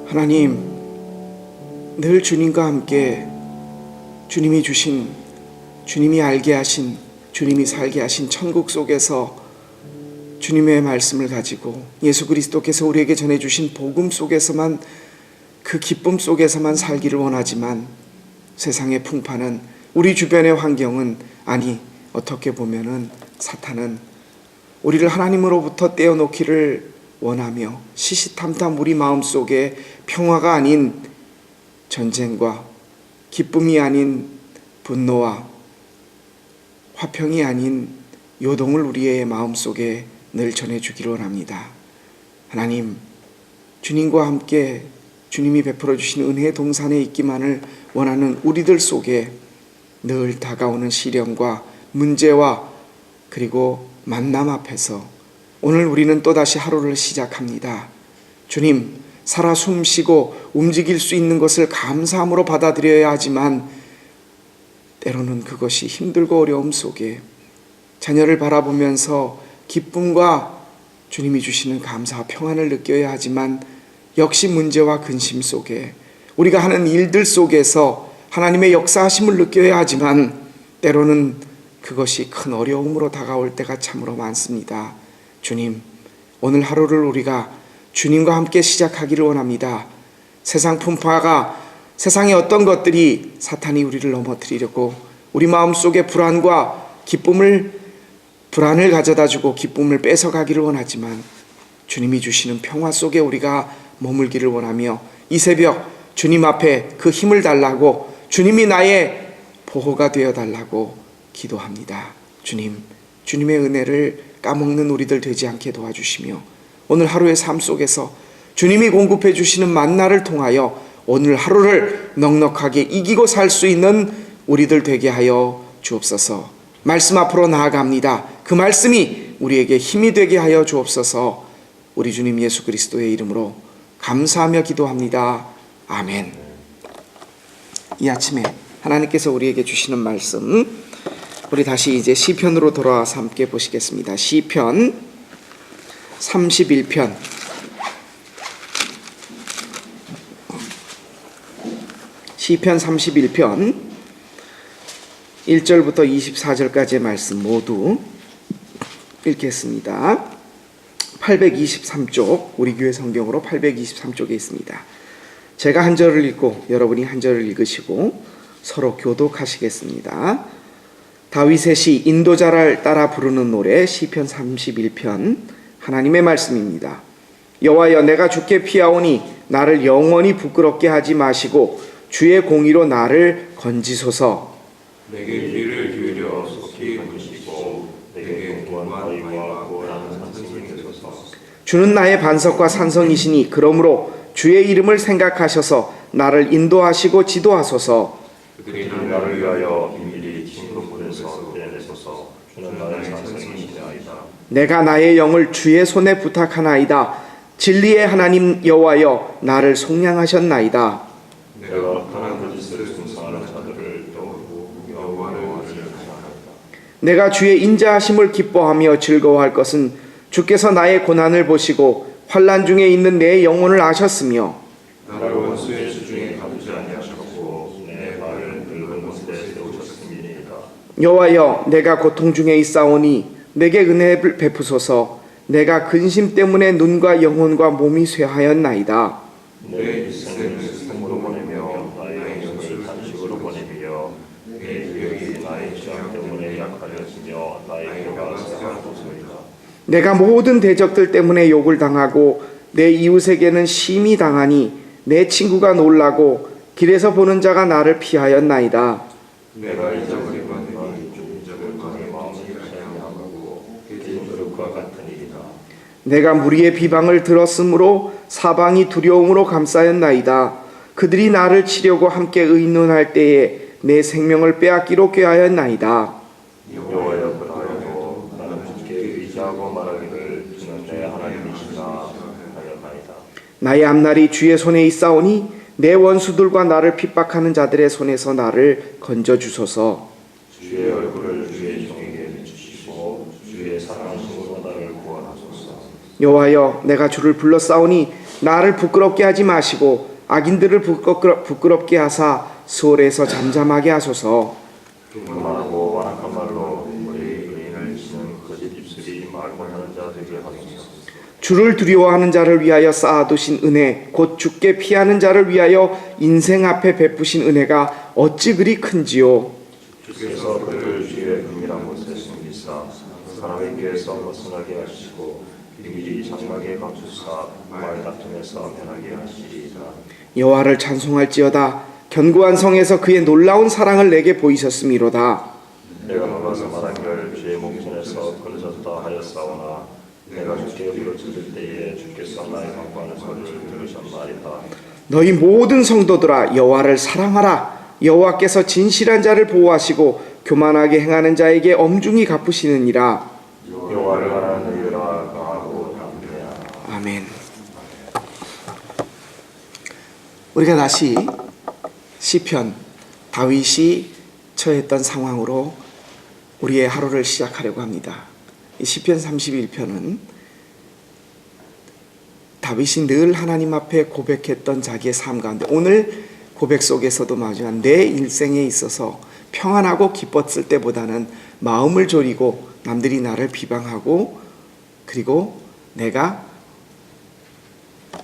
하나님, 늘 주님과 함께 주님이 주신, 주님이 알게 하신, 주님이 살게 하신 천국 속에서 주님의 말씀을 가지고 예수 그리스도께서 우리에게 전해주신 복음 속에서만, 그 기쁨 속에서만 살기를 원하지만 세상의 풍파는, 우리 주변의 환경은, 아니 어떻게 보면은 사탄은 우리를 하나님으로부터 떼어놓기를 원하며 시시탐탐 우리 마음속에 평화가 아닌 전쟁과 기쁨이 아닌 분노와 화평이 아닌 요동을 우리의 마음속에 늘 전해주기를 원합니다. 하나님, 주님과 함께 주님이 베풀어 주신 은혜의 동산에 있기만을 원하는 우리들 속에 늘 다가오는 시련과 문제와 그리고 만남 앞에서 오늘 우리는 또다시 하루를 시작합니다. 주님, 살아 숨쉬고 움직일 수 있는 것을 감사함으로 받아들여야 하지만 때로는 그것이 힘들고 어려움 속에 자녀를 바라보면서 기쁨과 주님이 주시는 감사와 평안을 느껴야 하지만 역시 문제와 근심 속에 우리가 하는 일들 속에서 하나님의 역사하심을 느껴야 하지만 때로는 그것이 큰 어려움으로 다가올 때가 참으로 많습니다. 주님, 오늘 하루를 우리가 주님과 함께 시작하기를 원합니다. 세상 풍파가, 세상의 어떤 것들이 사탄이 우리를 넘어뜨리려고 우리 마음속에 불안을 가져다주고 기쁨을 뺏어가기를 원하지만 주님이 주시는 평화 속에 우리가 머물기를 원하며 이 새벽 주님 앞에 그 힘을 달라고, 주님이 나의 보호가 되어달라고 기도합니다. 주님, 주님의 은혜를 까먹는 우리들 되지 않게 도와주시며 오늘 하루의 삶 속에서 주님이 공급해 주시는 만나를 통하여 오늘 하루를 넉넉하게 이기고 살 수 있는 우리들 되게 하여 주옵소서. 말씀 앞으로 나아갑니다. 그 말씀이 우리에게 힘이 되게 하여 주옵소서. 우리 주님 예수 그리스도의 이름으로 감사하며 기도합니다. 아멘. 이 아침에 하나님께서 우리에게 주시는 말씀, 우리 다시 이제 시편으로 돌아와서 함께 보시겠습니다. 시편 31편 시편 31편 1절부터 24절까지의 말씀 모두 읽겠습니다. 823쪽, 우리 교회 성경으로 823쪽에 있습니다. 제가 한 절을 읽고 여러분이 한 절을 읽으시고 서로 교독하시겠습니다. 다윗의 시 인도자를 따라 부르는 노래 시편 31편 하나님의 말씀입니다. 여호와여, 내가 주께 피하오니 나를 영원히 부끄럽게 하지 마시고 주의 공의로 나를 건지소서. 내게 귀를 기울여 속히 보시고 내게 공고한 바위와 고라는 산성이 되소서. 주는 나의 반석과 산성이시니 그러므로 주의 이름을 생각하셔서 나를 인도하시고 지도하소서. 그들이 나를 위하여 비밀히 진흙불에서 빼내소서. 주는 나의 산성이시나이다. 내가 나의 영을 주의 손에 부탁하나이다. 진리의 하나님 여호와여, 나를 속량하셨나이다. 내가 악한 거짓을 숭상하는 자들을 떠오르고 여호와를 찬양하리다. 내가 주의 인자하심을 기뻐하며 즐거워할 것은 주께서 나의 고난을 보시고 환난 중에 있는 내 영혼을 아셨으며 나를 원수의 주중에 가두지 아니하셨고 내 발을 늙은 곳에 세우셨음이니이다. 여호와여, 내가 고통 중에 있사오니 내게 은혜를 베푸소서. 내가 근심 때문에 눈과 영혼과 몸이 쇠하였나이다. 내 일생을 산으로 보내며 나의 영을 단식으로 보내며 내 기력이 나의 취향 때문에 약하여지며 나의 뼈가 쇠하도소이다. 내가 모든 대적들 때문에 욕을 당하고 내 이웃에게는 심히 당하니 내 친구가 놀라고 길에서 보는 자가 나를 피하였나이다. 내가 잊어버린 것들이 잊어버린 마음을 사양하고 깨진 그릇과 같으니이다. 내가 무리의 비방을 들었으므로 사방이 두려움으로 감싸였나이다. 그들이 나를 치려고 함께 의논할 때에 내 생명을 빼앗기로 꾀하였나이다. 여호와여, 그러하여도 나는 주께 의지하고 말하기를 주는 내 하나님이시나 하였나이다. 나의 앞날이 주의 손에 있사오니 내 원수들과 나를 핍박하는 자들의 손에서 나를 건져주소서. 주의 얼굴을 주의 종에게 비추시고 주의 사랑하심으로 나를 구원하소서. 여호와여, 내가 주를 불렀사오니 나를 부끄럽게 하지 마시고 악인들을 부끄럽게 하사 수월에서 잠잠하게 하소서. 교만하고 완악한 말로 우리 의인을 치는 거짓 입술이 말 못하는 자 되게 하소서. 주를 두려워하는 자를 위하여 쌓아두신 은혜, 곧 주께 피하는 자를 위하여 인생 앞에 베푸신 은혜가 어찌 그리 큰지요. 주께서 그를 주의 은밀한 곳에 숨기사 사람에게 썩어 선하게 하시고 비밀이 장막에 감추사 말 다툼에서 변하게 하시리이다. 여호와를 찬송할지어다. 견고한 성에서 그의 놀라운 사랑을 내게 보이셨음이로다. 내가 놀라서 말한결 주의 목전에서 끊어졌다 하였사오나 내가 주께 부르짖을 때에 주께서 나의 간구하는 소리를 들으셨나이다. 너희 모든 성도들아 여호와를 사랑하라. 여호와께서 진실한 자를 보호하시고 교만하게 행하는 자에게 엄중히 갚으시느니라. 여호와를 바라는 너희들아 강하고 담대하라. 아멘. 우리가 다시 시편, 다윗이 처했던 상황으로 우리의 하루를 시작하려고 합니다. 이 시편 31편은 다윗이 늘 하나님 앞에 고백했던 자기의 삶 가운데 오늘 고백 속에서도 마주한 내 일생에 있어서 평안하고 기뻤을 때보다는 마음을 졸이고 남들이 나를 비방하고 그리고 내가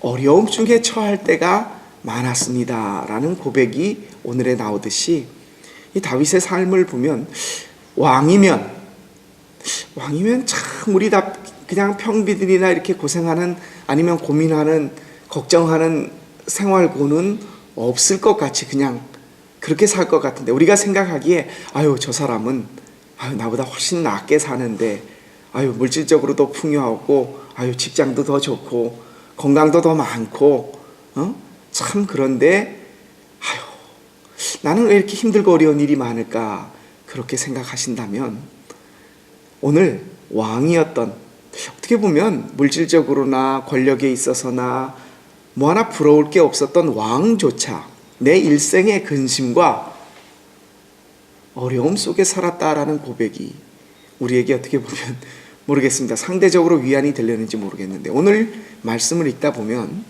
어려움 중에 처할 때가 많았습니다 라는 고백이 오늘에 나오듯이 이 다윗의 삶을 보면 왕이면 참 우리 다 그냥 평비들이나 이렇게 고생하는 아니면 고민하는 걱정하는 생활고는 없을 것 같이 그냥 그렇게 살 것 같은데 우리가 생각하기에 저 사람은 나보다 훨씬 낫게 사는데 물질적으로도 풍요하고 직장도 더 좋고 건강도 더 많고 참 그런데 나는 왜 이렇게 힘들고 어려운 일이 많을까 그렇게 생각하신다면 오늘 왕이었던 어떻게 보면 물질적으로나 권력에 있어서나 뭐 하나 부러울 게 없었던 왕조차 내 일생의 근심과 어려움 속에 살았다라는 고백이 우리에게 어떻게 보면 모르겠습니다. 상대적으로 위안이 되려는지 모르겠는데 오늘 말씀을 읽다 보면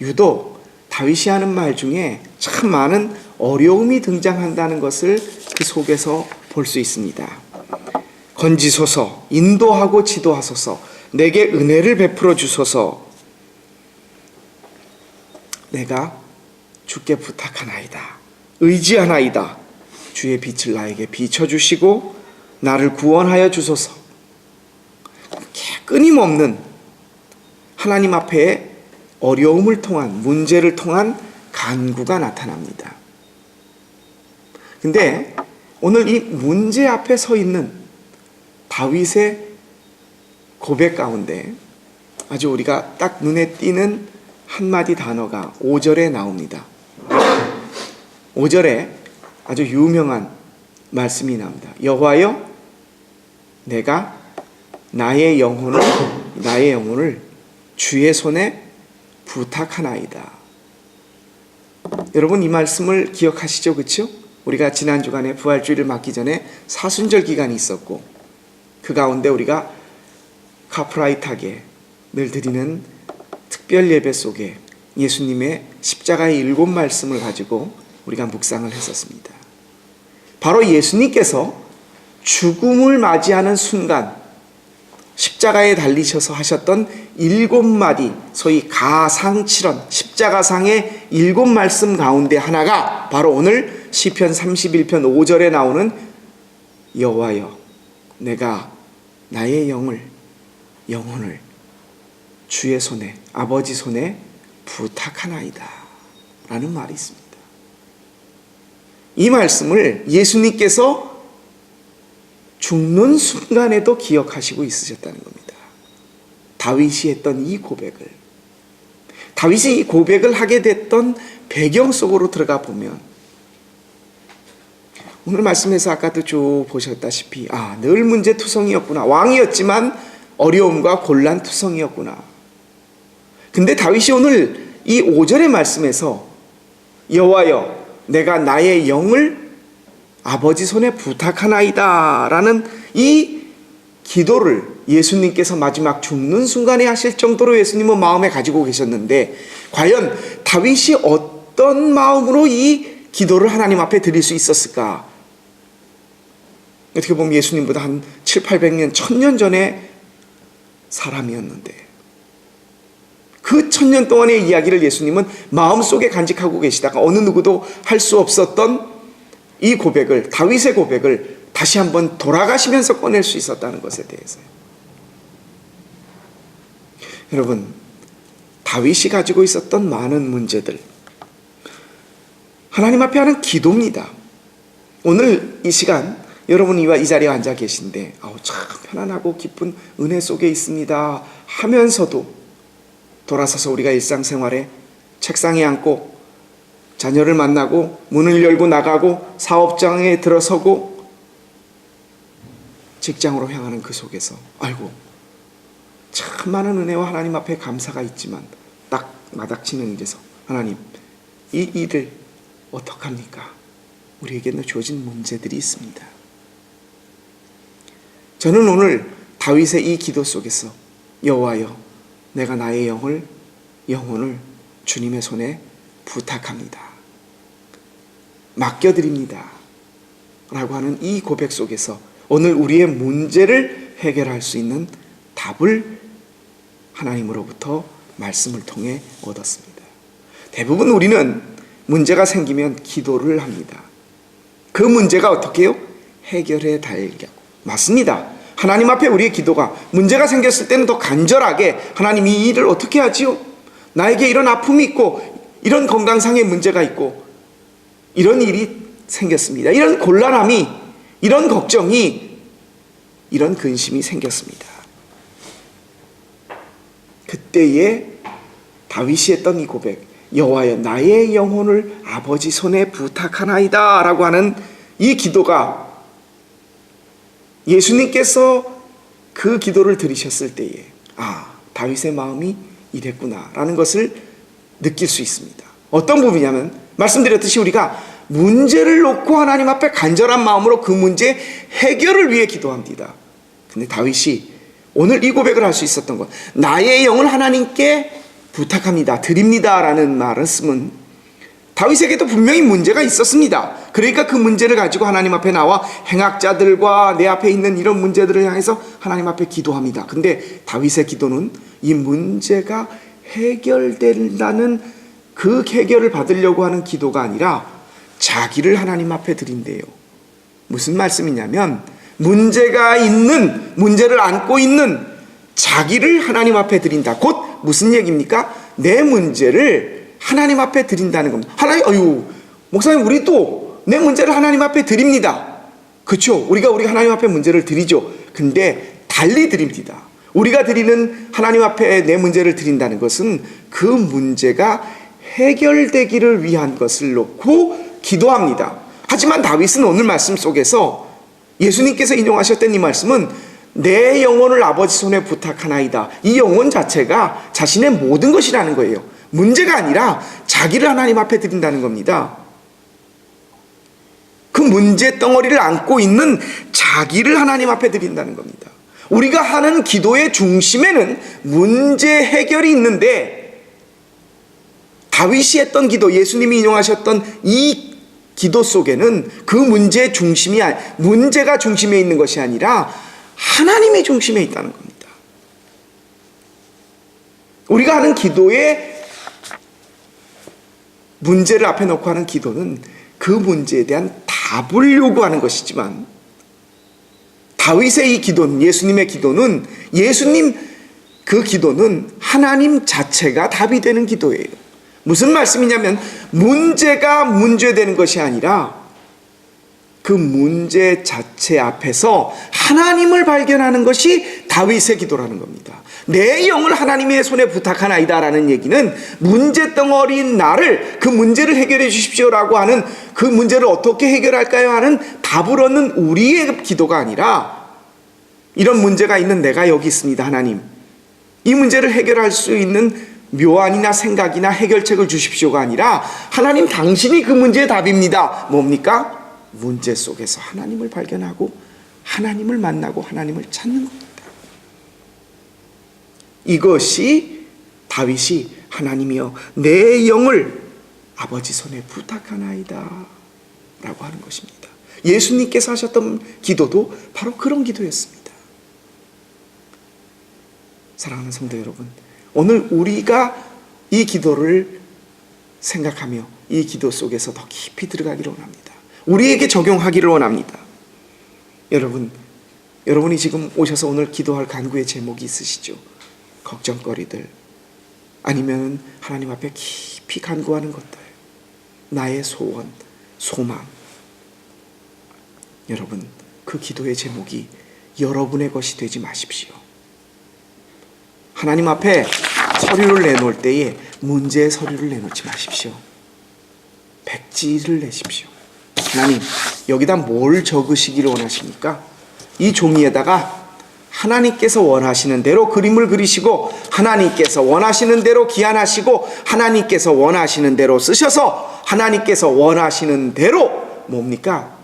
유독 다윗이 하는 말 중에 참 많은 어려움이 등장한다는 것을 그 속에서 볼 수 있습니다. 건지소서, 인도하고 지도하소서, 내게 은혜를 베풀어 주소서. 내가 주께 부탁하나이다. 의지하나이다. 주의 빛을 나에게 비춰주시고 나를 구원하여 주소서. 끊임없는 하나님 앞에 어려움을 통한 문제를 통한 간구가 나타납니다. 근데 오늘 이 문제 앞에 서 있는 다윗의 고백 가운데 아주 우리가 딱 눈에 띄는 한마디 단어가 5절에 나옵니다. 5절에 아주 유명한 말씀이 나옵니다. 여호와여, 내가 나의 영혼을 주의 손에 부탁하나이다. 여러분 이 말씀을 기억하시죠? 그렇죠? 우리가 지난 주간에 부활주일을 맞기 전에 사순절 기간이 있었고 그 가운데 우리가 카프라이타게 늘 드리는 특별 예배 속에 예수님의 십자가의 7 말씀을 가지고 우리가 묵상을 했었습니다. 바로 예수님께서 죽음을 맞이하는 순간 십자가에 달리셔서 하셨던 7마디 소위 가상칠언 십자가상의 7 말씀 가운데 하나가 바로 오늘 시편 31편 5절에 나오는 여호와여, 내가 나의 영혼을 주의 손에 아버지 손에 부탁하나이다 라는 말이 있습니다. 이 말씀을 예수님께서 죽는 순간에도 기억하시고 있으셨다는 겁니다. 다윗이 했던 이 고백을, 다윗이 이 고백을 하게 됐던 배경 속으로 들어가 보면 오늘 말씀에서 아까도 쭉 보셨다시피 늘 문제투성이었구나. 왕이었지만 어려움과 곤란투성이었구나. 근데 다윗이 오늘 이 5절의 말씀에서 여호와여, 내가 나의 영을 아버지 손에 부탁하나이다 라는 이 기도를 예수님께서 마지막 죽는 순간에 하실 정도로 예수님은 마음에 가지고 계셨는데 과연 다윗이 어떤 마음으로 이 기도를 하나님 앞에 드릴 수 있었을까? 어떻게 보면 예수님보다 한 7, 800년, 1000년 전에 사람이었는데 그 1000년 동안의 이야기를 예수님은 마음속에 간직하고 계시다가 어느 누구도 할 수 없었던 이 고백을, 다윗의 고백을 다시 한번 돌아가시면서 꺼낼 수 있었다는 것에 대해서요. 여러분, 다윗이 가지고 있었던 많은 문제들, 하나님 앞에 하는 기도입니다. 오늘 이 시간 여러분이 이 자리에 앉아 계신데 참 편안하고 기쁜 은혜 속에 있습니다 하면서도 돌아서서 우리가 일상생활에 책상에 앉고 자녀를 만나고 문을 열고 나가고 사업장에 들어서고 직장으로 향하는 그 속에서 아이고 참 많은 은혜와 하나님 앞에 감사가 있지만 딱 마닥치는 일에서 하나님 이 일을 어떡합니까? 우리에게는 주어진 문제들이 있습니다. 저는 오늘 다윗의 이 기도 속에서 여호와여 내가 나의 영혼을 주님의 손에 부탁합니다. 맡겨드립니다. 라고 하는 이 고백 속에서 오늘 우리의 문제를 해결할 수 있는 답을 하나님으로부터 말씀을 통해 얻었습니다. 대부분 우리는 문제가 생기면 기도를 합니다. 그 문제가 어떻게 해요? 해결해 달라고. 맞습니다. 하나님 앞에 우리의 기도가 문제가 생겼을 때는 더 간절하게 하나님 이 일을 어떻게 하지요? 나에게 이런 아픔이 있고 이런 건강상의 문제가 있고 이런 일이 생겼습니다. 이런 곤란함이, 이런 걱정이, 이런 근심이 생겼습니다. 그때에 다윗이 했던 이 고백, 여호와여 나의 영혼을 아버지 손에 부탁하나이다 라고 하는 이 기도가 예수님께서 그 기도를 들으셨을 때에 다윗의 마음이 이랬구나 라는 것을 느낄 수 있습니다. 어떤 부분이냐면 말씀드렸듯이 우리가 문제를 놓고 하나님 앞에 간절한 마음으로 그 문제 해결을 위해 기도합니다. 근데 다윗이 오늘 이 고백을 할 수 있었던 것, 나의 영을 하나님께 부탁합니다, 드립니다 라는 말씀은 다윗에게도 분명히 문제가 있었습니다. 그러니까 그 문제를 가지고 하나님 앞에 나와 행악자들과 내 앞에 있는 이런 문제들을 향해서 하나님 앞에 기도합니다. 근데 다윗의 기도는 이 문제가 해결된다는 그 해결을 받으려고 하는 기도가 아니라 자기를 하나님 앞에 드린대요. 무슨 말씀이냐면 문제를 안고 있는 자기를 하나님 앞에 드린다. 곧 무슨 얘기입니까? 내 문제를 하나님 앞에 드린다는 겁니다. 목사님 우리도 내 문제를 하나님 앞에 드립니다. 그렇죠? 우리가 하나님 앞에 문제를 드리죠. 근데 달리 드립니다. 우리가 드리는 하나님 앞에 내 문제를 드린다는 것은 그 문제가 해결되기를 위한 것을 놓고 기도합니다. 하지만 다윗은 오늘 말씀 속에서 예수님께서 인용하셨던 이 말씀은 내 영혼을 아버지 손에 부탁하나이다. 이 영혼 자체가 자신의 모든 것이라는 거예요. 문제가 아니라 자기를 하나님 앞에 드린다는 겁니다. 그 문제 덩어리를 안고 있는 자기를 하나님 앞에 드린다는 겁니다. 우리가 하는 기도의 중심에는 문제 해결이 있는데 다윗이 했던 기도, 예수님이 인용하셨던 이 기도 속에는 그 문제의 중심이 문제가 중심에 있는 것이 아니라 하나님이 중심에 있다는 겁니다. 우리가 하는 기도의 문제를 앞에 놓고 하는 기도는 그 문제에 대한 답을 요구하는 것이지만 다윗의 이 기도는, 예수님의 기도는, 예수님 그 기도는 하나님 자체가 답이 되는 기도예요. 무슨 말씀이냐면 문제가 문제되는 것이 아니라 그 문제 자체 앞에서 하나님을 발견하는 것이 다윗의 기도라는 겁니다. 내 영을 하나님의 손에 부탁하나이다 라는 얘기는 문제 덩어리인 나를, 그 문제를 해결해 주십시오라고 하는, 그 문제를 어떻게 해결할까요 하는 답을 얻는 우리의 기도가 아니라 이런 문제가 있는 내가 여기 있습니다 하나님, 이 문제를 해결할 수 있는 묘안이나 생각이나 해결책을 주십시오가 아니라 하나님 당신이 그 문제의 답입니다. 뭡니까? 문제 속에서 하나님을 발견하고 하나님을 만나고 하나님을 찾는 겁니다. 이것이 다윗이 하나님이여 내 영을 아버지 손에 부탁하나이다 라고 하는 것입니다. 예수님께서 하셨던 기도도 바로 그런 기도였습니다. 사랑하는 성도 여러분, 오늘 우리가 이 기도를 생각하며 이 기도 속에서 더 깊이 들어가기를 원합니다. 우리에게 적용하기를 원합니다. 여러분이 지금 오셔서 오늘 기도할 간구의 제목이 있으시죠? 걱정거리들, 아니면 하나님 앞에 깊이 간구하는 것들, 나의 소원, 소망. 여러분, 그 기도의 제목이 여러분의 것이 되지 마십시오. 하나님 앞에 서류를 내놓을 때에 문제의 서류를 내놓지 마십시오. 백지를 내십시오. 하나님, 여기다 뭘 적으시기를 원하십니까? 이 종이에다가 하나님께서 원하시는 대로 그림을 그리시고, 하나님께서 원하시는 대로 기한하시고, 하나님께서 원하시는 대로 쓰셔서 하나님께서 원하시는 대로 뭡니까?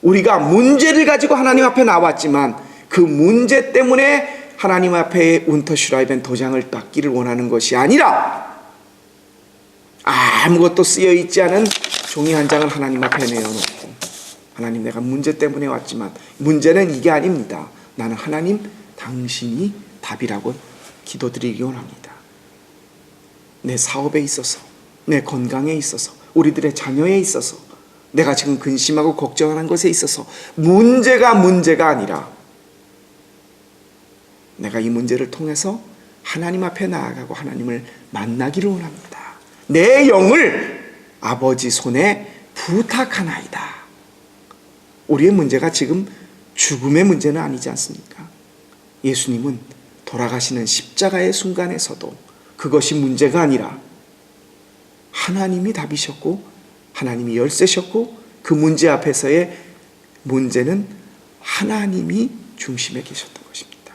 우리가 문제를 가지고 하나님 앞에 나왔지만 그 문제 때문에 하나님 앞에 운터슈라이벤 도장을 닦기를 원하는 것이 아니라 아무것도 쓰여있지 않은 종이 한 장을 하나님 앞에 내어놓고, 하나님, 내가 문제 때문에 왔지만 문제는 이게 아닙니다. 나는 하나님, 당신이 답이라고 기도드리기 원합니다. 내 사업에 있어서, 내 건강에 있어서, 우리들의 자녀에 있어서, 내가 지금 근심하고 걱정하는 것에 있어서 문제가 아니라 내가 이 문제를 통해서 하나님 앞에 나아가고 하나님을 만나기를 원합니다. 내 영을 아버지 손에 부탁하나이다. 우리의 문제가 지금 죽음의 문제는 아니지 않습니까? 예수님은 돌아가시는 십자가의 순간에서도 그것이 문제가 아니라 하나님이 답이셨고 하나님이 열쇠셨고, 그 문제 앞에서의 문제는 하나님이 중심에 계셨던 것입니다.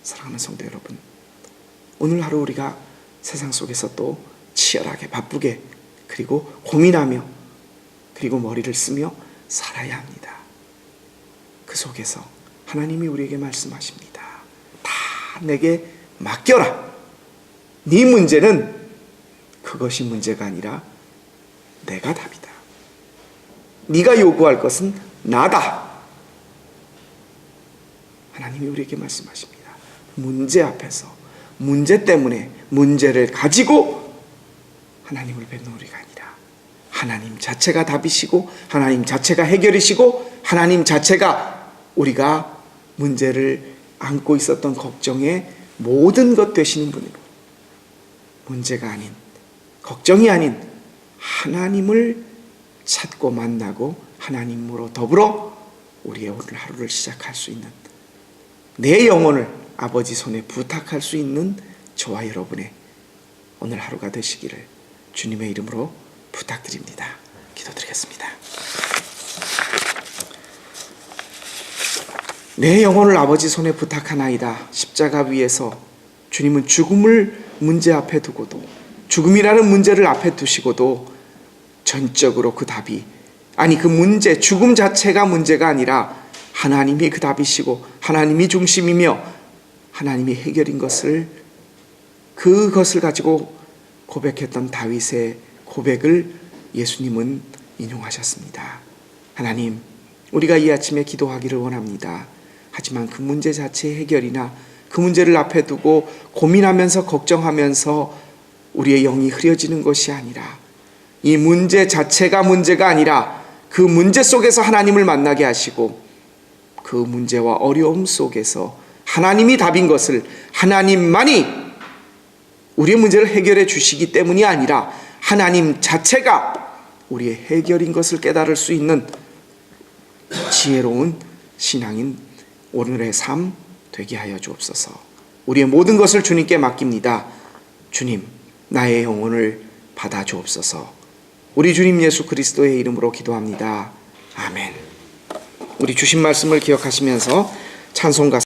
사랑하는 성도 여러분, 오늘 하루 우리가 세상 속에서 또 치열하게 바쁘게 그리고 고민하며 그리고 머리를 쓰며 살아야 합니다. 그 속에서 하나님이 우리에게 말씀하십니다. 다 내게 맡겨라. 네 문제는 그것이 문제가 아니라 내가 답이다. 네가 요구할 것은 나다. 하나님이 우리에게 말씀하십니다. 문제 앞에서, 문제 때문에 문제를 가지고 하나님을 뵙는 우리가 아니라 하나님 자체가 답이시고 하나님 자체가 해결이시고 하나님 자체가 우리가 문제를 안고 있었던 걱정의 모든 것 되시는 분으로, 문제가 아닌, 걱정이 아닌 하나님을 찾고 만나고 하나님으로 더불어 우리의 오늘 하루를 시작할 수 있는, 내 영혼을 아버지 손에 부탁할 수 있는 저와 여러분의 오늘 하루가 되시기를 주님의 이름으로 부탁드립니다. 기도드리겠습니다. 내 영혼을 아버지 손에 부탁하나이다. 십자가 위에서 주님은 죽음을 문제 앞에 두고도, 죽음이라는 문제를 앞에 두시고도 전적으로 그 답이, 아니 그 문제, 죽음 자체가 문제가 아니라 하나님이 그 답이시고 하나님이 중심이며 하나님이 해결인 것을, 그것을 가지고 고백했던 다윗의 고백을 예수님은 인용하셨습니다. 하나님, 우리가 이 아침에 기도하기를 원합니다. 하지만 그 문제 자체의 해결이나 그 문제를 앞에 두고 고민하면서 걱정하면서 우리의 영이 흐려지는 것이 아니라, 이 문제 자체가 문제가 아니라 그 문제 속에서 하나님을 만나게 하시고 그 문제와 어려움 속에서 하나님이 답인 것을, 하나님만이 우리의 문제를 해결해 주시기 때문이 아니라 하나님 자체가 우리의 해결인 것을 깨달을 수 있는 지혜로운 신앙인 오늘의 삶 되게 하여 주옵소서. 우리의 모든 것을 주님께 맡깁니다. 주님, 나의 영혼을 받아 주옵소서. 우리 주님 예수 그리스도의 이름으로 기도합니다. 아멘. 우리 주신 말씀을 기억하시면서 찬송가